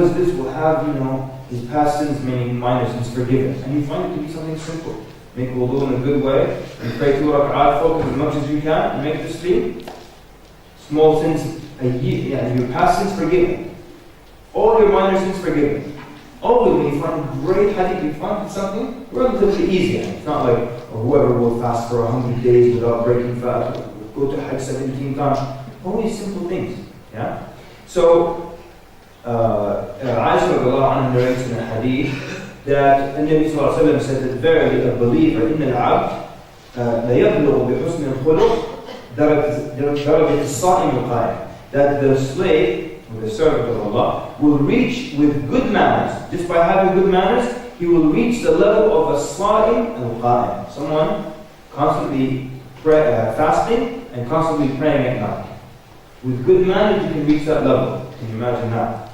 does this will have, his past sins, meaning minor sins, forgiven. And you find it to be something simple. Make wudu in a good way, and pray 2 rak'at, focus as much as you can, and make it taslim. Small sins, your past sins forgiven. All your minor sins forgiven. Always when you find great hadith, you find something relatively easy. It's not like whoever will fast for 100 days without breaking fast, go to Hajj 17 times. Always simple things. Yeah? So, Aisha narrates in a hadith that the Nabi Sallallahu Alaihi Wasallam said that verily a believer in al-abd لَيَبْلُغُ بِحُسْنِ الْخُلُقِ دَرَجَةِ الصَّائِمِ الْقَائِمِ, that the slave, or the servant of Allah, will reach with good manners. Just by having good manners, he will reach the level of a Sa'im al-Qa'im, someone constantly fasting and constantly praying at night. With good manners, you can reach that level. Can you imagine that?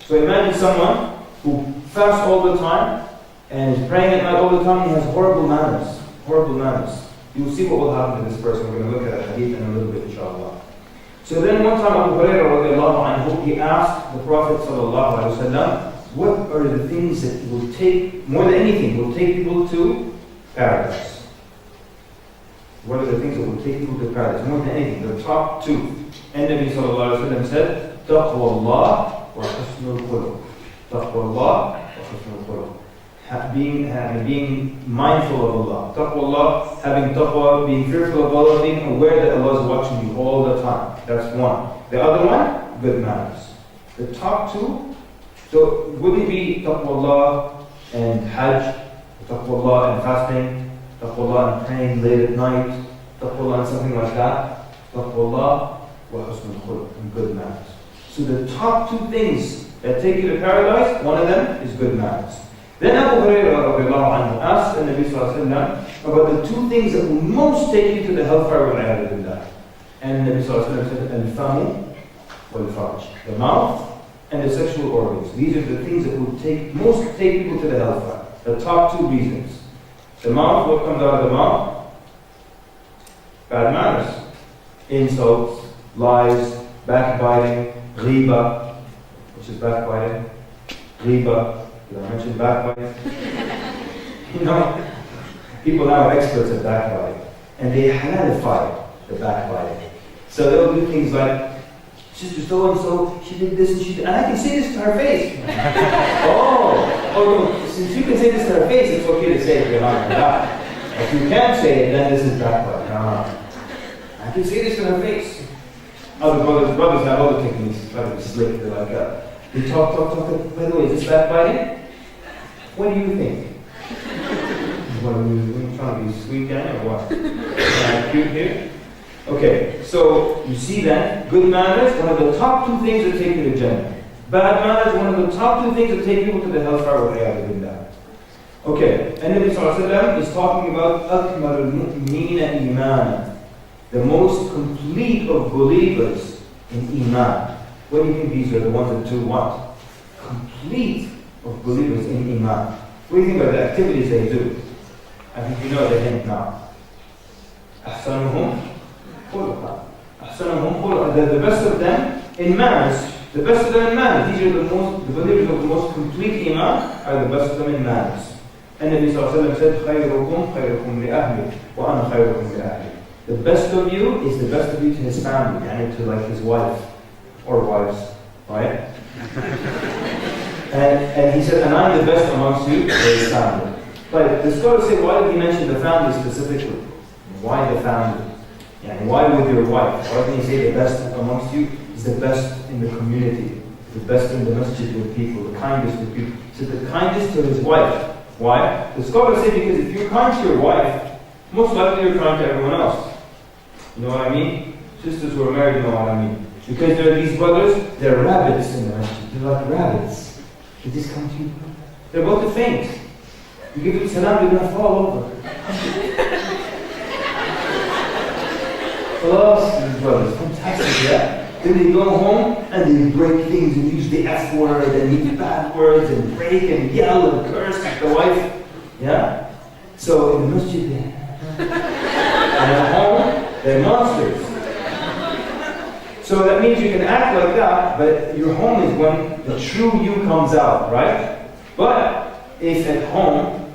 So imagine someone who fasts all the time and is praying at night all the time. He has horrible manners. Horrible manners. You will see what will happen to this person. We're going to look at a hadith in a little bit, inshallah. So then one time Abu Hurairah radiallahu anhu, he asked the Prophet sallallahu alaihi wasallam, what are the things that will take, more than anything, will take people to paradise? What are the things that will take people to paradise? More than anything, the top two. And Nabi sallallahu alaihi wasallam said, Taqwa Allah wa husnul khuluq. Taqwa Allah wa husnul khuluq. Being mindful of Allah. Taqwa Allah, having taqwa, being fearful of Allah, being aware that Allah is watching you all the time. That's one. The other one, good manners. The top two, so would it be taqwa Allah and hajj, taqwa Allah and fasting, taqwa Allah and praying late at night, taqwa Allah and something like that, taqwa Allah wa husnul khuluq, and good manners. So the top two things that take you to paradise, one of them is good manners. Then Abu Hurairah asked the Nabi Sallallahu Alaihi Wasallam about the two things that will most take you to the hellfire wal-'iyadhu billah. And the Nabi Sallallahu Alaihi Wasallam said, al-famu wal-farj, the mouth and the sexual organs. These are the things that will most take people to the hellfire. The top two reasons. The mouth, what comes out of the mouth? Bad manners. Insults, lies, backbiting, ghiba, which is backbiting, ghiba. Did I mention backbiting? People now are experts at backbiting. And they halalify the backbiting. So they'll do things like, Sister so-and-so, she did this and she did, and I can say this to her face. oh, since you can say this to her face, it's okay to say it behind her back. If you can't say it, then this is backbiting. I can say this to her face. Other brothers have other techniques to try to be slick. They're like, they talk. By the way, is this backbiting? What do you think? What are you trying to be sweet guy or what? Cute here? Okay, so you see that good manners, one of the top two things that take you to Jannah. Bad manners, one of the top two things that take people to the hellfire wal-'iyadhu billah. Okay, and Nabi Sallallahu Alaihi Wasallam is talking about akmal al-mu'minina iman, the most complete of believers in iman. What do you think these are the ones that do what? Complete of believers in iman. What do you think about the activities they do? I think you know the hint now. Ahsanuhum khuluqa. Ahsanuhum khuluqa. The best of them in manners. The best of them in manners. These are the believers of the most complete iman are the best of them in manners. And Nabi Sallallahu Alaihi Wasallam said, khayrukum li ahli wa ana khayrukum li ahli. The best of you is the best of you to his family, and to like his wife or wives, right? and he said, and I'm the best amongst you for his family. But the scholars say, why did he mention the family specifically? Why the family? And why with your wife? Why did he say the best amongst you is the best in the community, the best in the masjid with people, the kindest with people? He said the kindest to his wife. Why? The scholars say because if you're kind to your wife, most likely you're kind to everyone else. You know what I mean? Sisters who are married know what I mean. Because there are these brothers, they're rabbits in the masjid. They're like rabbits. They just come to you. They're about to faint. You give them salam, they're going to fall over. Khalas, these brothers, fantastic, yeah? Then they go home and they break things and use the F word and use bad words and break and yell and curse at the wife. Yeah? So in the masjid, and at home, they're monsters. So that means you can act like that, but your home is when the true you comes out, right? But if at home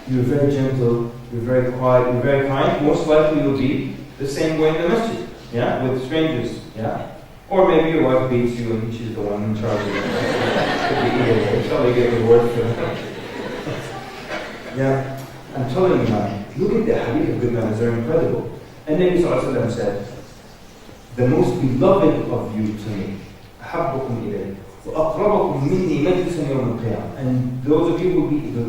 you're very gentle, you're very quiet, you're very kind, most likely you'll be the same way in the masjid, yeah, with strangers, yeah. Or maybe your wife beats you and she's the one in charge of it. Could be either way. That's how you get reward for that. Yeah, I'm telling you, man. Look at the hadith of good manners; they're incredible. And Nabi Sallallahu Alaihi Wasallam said, "The most beloved of you to me, أحبكم إلي, وأقربكم مني مجلسا يوم القيامة." And those of you who will be the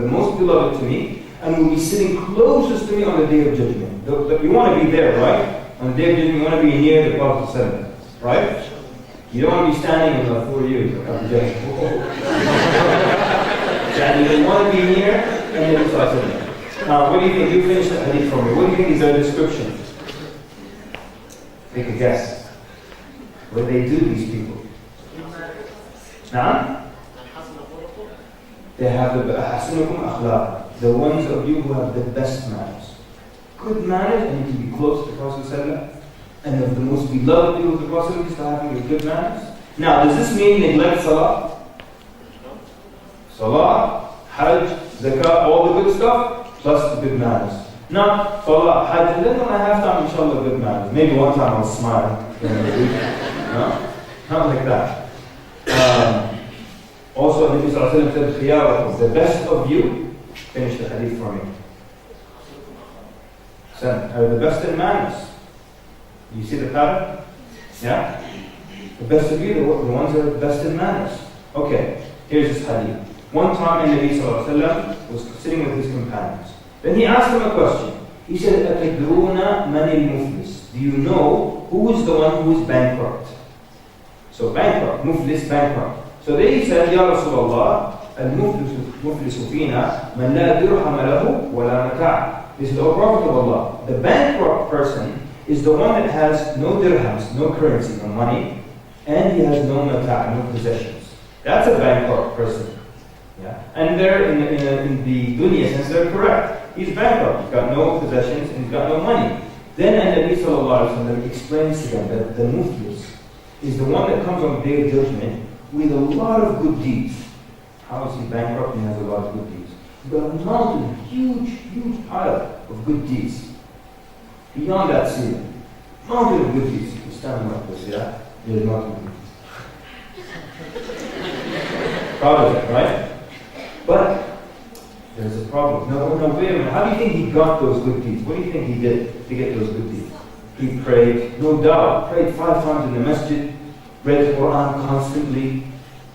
most beloved to me, and will be sitting closest to me on the day of judgment. You want to be there, right? On the day of judgment, you want to be near the Prophet ﷺ, right? You don't want to be standing in for you. You want to be near and Nabi Sallallahu Alaihi Wasallam. Now, what do you think? You finished the hadith for me. What do you think is their description? Take a guess. What do they do, these people? Now? They have the ones of you who have the best manners. Good manners, and you can be close to the Prophet ﷺ. And of the most beloved people of the Prophet is having good manners. Now, does this mean neglect salah? Salah, hajj, zakah, all the good stuff? Plus the good manners. Not salah, hajj, and then when I have time, inshallah, good manners. Maybe one time I'll smile. No? Not like that. Also, Nabi Sallallahu Alaihi Wasallam said, "Khiyarakum, the best of you." Finish the hadith for me. Are the best in manners. You see the pattern? Yeah? The best of you, the ones that are the best in manners. Okay, here's this hadith. One time, Nabi Sallallahu Alaihi Wasallam was sitting with his companions. Then he asked them a question. He said, "Atadruna man al-muflis?" Do you know who is the one who is bankrupt? So bankrupt, muflis, bankrupt. So they said, "Ya Rasulullah, al-muflisu fina man la dirham lahu wa la mata'." They said, "O Prophet of Allah, the bankrupt person is the one that has no dirhams, no currency, no money, and he has no mata', no possessions. That's a bankrupt person." Yeah? And they're in the dunya sense, they're correct. He's bankrupt, he's got no possessions, and he's got no money. Then Nabi Sallallahu Alaihi Wasallam explains to them that the muflis is the one that comes on the day of judgment with a lot of good deeds. How is he bankrupt and he has a lot of good deeds? He's got a mountain, huge pile of good deeds. Beyond that ceiling. Mountain of good deeds. He's standing like this, yeah? There's mountain of good deeds. Proud of it, right? But there's a problem. No, wait a minute. How do you think he got those good deeds? What do you think he did to get those good deeds? He prayed, no doubt. Prayed 5 times in the masjid. Read the Quran constantly.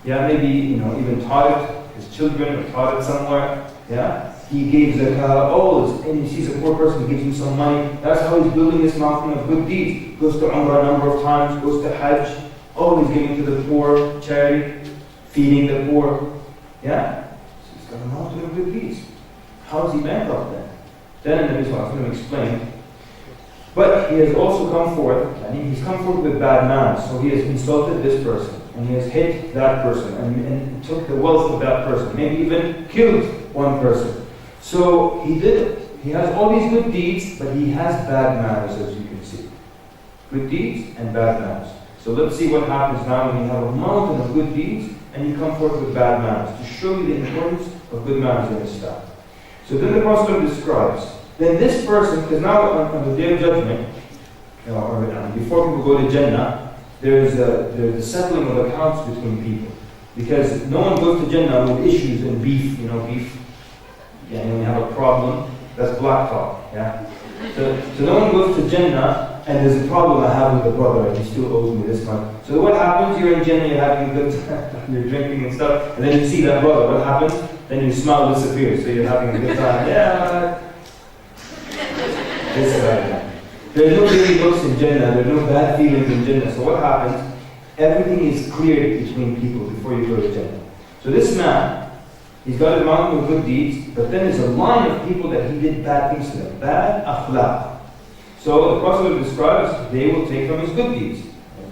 Yeah, maybe, even taught it. His children or taught it somewhere. Yeah. He gave zakah, always. And he sees a poor person, gives him some money. That's how he's building this mountain of good deeds. Goes to Umrah a number of times. Goes to Hajj. Always giving to the poor, charity. Feeding the poor. Yeah. Got a mountain of good deeds. How is he bankrupt then? Then Nabi Sallallahu Alaihi Wasallam explained, but he has also come forth, and he's come forth with bad manners. So he has insulted this person, and he has hit that person, and took the wealth of that person, maybe even killed one person. So he did it. He has all these good deeds, but he has bad manners, as you can see. Good deeds and bad manners. So let's see what happens now when you have a mountain of good deeds, and you come forth with bad manners, to show you the importance of good manners in Islam. So then the Prophet describes, then this person, because now on the day of judgment, or before people go to Jannah, there's a settling of accounts between people. Because no one goes to Jannah with issues and beef, beef. Yeah, when you have a problem, that's black talk. Yeah? So no one goes to Jannah and there's a problem I have with the brother, he still owes me this much. So what happens? You're in Jannah, you're having a good time, you're drinking and stuff, and then you see that brother, what happens? Then your smile disappears, so you're having a good time. Yeah. This guy. There's no dirty looks in Jannah, there's no bad feelings in Jannah. So what happens? Everything is cleared between people before you go to Jannah. So this man, he's got a mountain of good deeds, but then there's a line of people that he did bad things to them. Bad akhlaq. So the Prophet describes, they will take from his good deeds.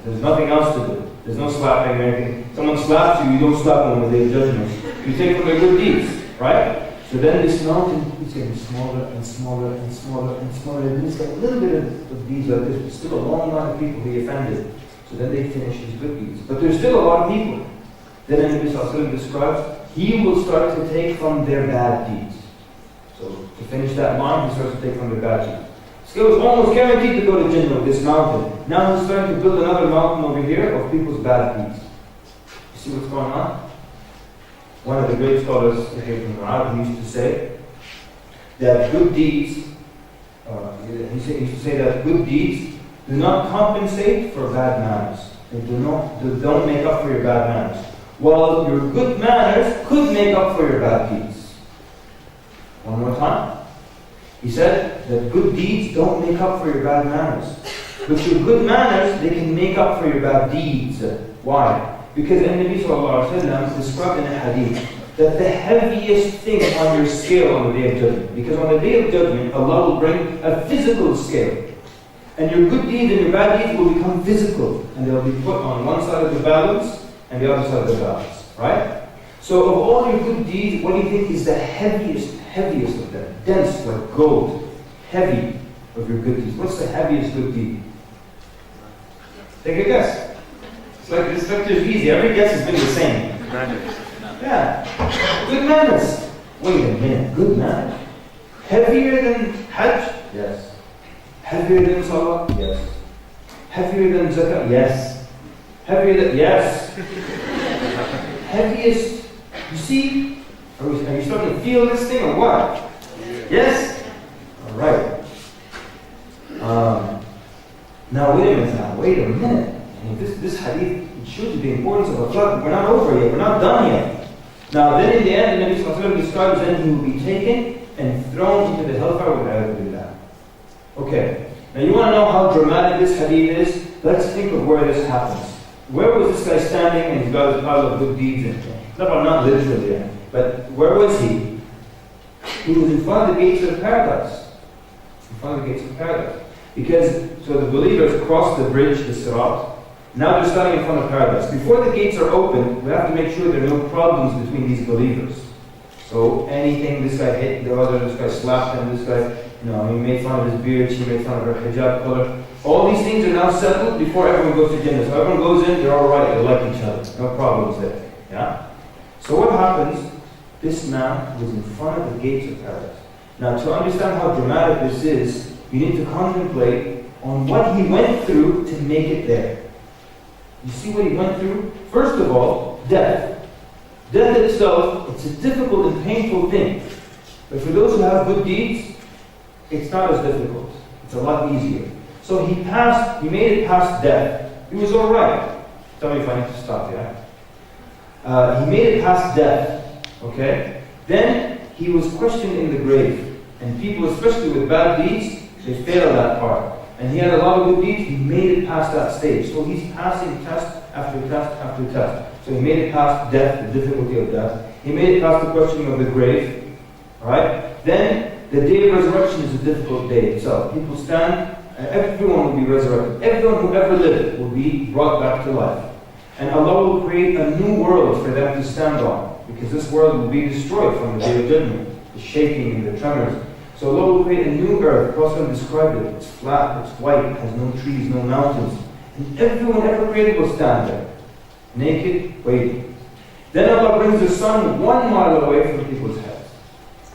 There's nothing else to do. There's no slapping or anything. Someone slaps you, you don't slap them on the day of judgment. You take from their good deeds, right? So then this mountain is getting smaller and smaller and smaller and smaller. And he's got a little bit of these like this, but still a long line of people he offended. So then they finish his good deeds. But there's still a lot of people. Then Nabi Sallallahu Alaihi Wasallam describes, he will start to take from their bad deeds. So to finish that line, he starts to take from their bad deeds. So he was almost guaranteed to go to Jannah with this mountain. Now he's starting to build another mountain over here of people's bad deeds. You see what's going on? One of the great scholars, Ibn Arab, used to say that good deeds, he used to say that good deeds do not compensate for bad manners. They don't make up for your bad manners. While your good manners could make up for your bad deeds. One more time. He said that good deeds don't make up for your bad manners. But your good manners, they can make up for your bad deeds. Why? Because the Nabi Sallallahu Alaihi Wasallam described in a hadith that the heaviest thing on your scale on the Day of Judgment, because on the Day of Judgment, Allah will bring a physical scale. And your good deeds and your bad deeds will become physical. And they'll be put on one side of the balance and the other side of the balance. Right? So of all your good deeds, what do you think is the heaviest of them? Dense like gold. Heavy of your good deeds. What's the heaviest good deed? Take a guess. It's like there's easy. Every guess has been the same. Manners. Yeah. Good manners. Wait a minute. Good manners? Heavier than Hajj? Yes. Heavier than Salah? Yes. Heavier than Zakah? Yes. Heavier than... Yes. Heaviest... You see? Are you starting to feel this thing or what? Yes? Alright. Now wait a minute. This hadith shows you the importance of akhlaq. We're not over yet. We're not done yet. Now then in the end, the Nabi Sallallahu Alaihi Wasallam describes then he will be taken and thrown into the hellfire with billah. Okay. Now you want to know how dramatic this hadith is? Let's think of where this happens. Where was this guy standing and he's got his pile of good deeds and not literally, but where was he? He was in front of the gates of paradise. In front of the gates of paradise. Because, so the believers cross the bridge, the Sirat. Now they're standing in front of paradise. Before the gates are open, we have to make sure there are no problems between these believers. So anything, this guy hit the other, this guy slapped him, this guy, he made fun of his beard, she made fun of her hijab color. All these things are now settled before everyone goes to Jannah. So everyone goes in, they're alright, they like each other. No problems there. Yeah? So what happens? This man was in front of the gates of paradise. Now to understand how dramatic this is, you need to contemplate on what he went through to make it there. You see what he went through? First of all, death. Death itself, it's a difficult and painful thing. But for those who have good deeds, it's not as difficult. It's a lot easier. So he made it past death. He was alright. Tell me if I need to stop, yeah? He made it past death. Okay? Then he was questioned in the grave. And people, especially with bad deeds, they fail that part. And he had a lot of good deeds, he made it past that stage. So he's passing test after test after test. So he made it past death, the difficulty of death. He made it past the questioning of the grave. Alright? Then the day of resurrection is a difficult day itself. People stand, and everyone will be resurrected. Everyone who ever lived will be brought back to life. And Allah will create a new world for them to stand on. Because this world will be destroyed from the Day of Judgment. The shaking and the tremors. So Allah will create a new earth. The Prophet described it. It's flat, it's white, it has no trees, no mountains. And everyone ever created will stand there. Naked, waiting. Then Allah brings the sun 1 mile away from people's heads.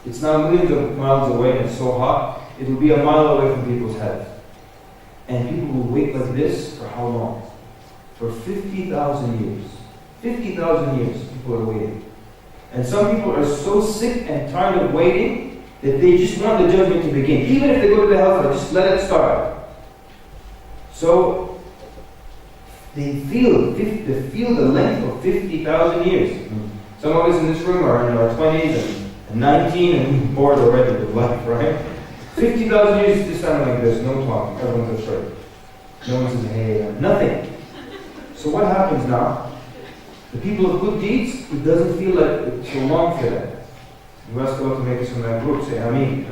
It's now millions of miles away and it's so hot, it will be a mile away from people's heads. And people will wait like this for how long? For 50,000 years. 50,000 years people are waiting. And some people are so sick and tired of waiting that they just want the judgment to begin. Even if they go to the hellfire, just let it start. So they feel the length of 50,000 years. Some of us in this room are in our 20s and 19 and bored already with life, right? 50,000 years is just standing like this, no talking, everyone's afraid. No one says, hey, nothing. So what happens now? The people of good deeds, it doesn't feel like it's so long for them. You ask Allah to make us from that group, say Ameen.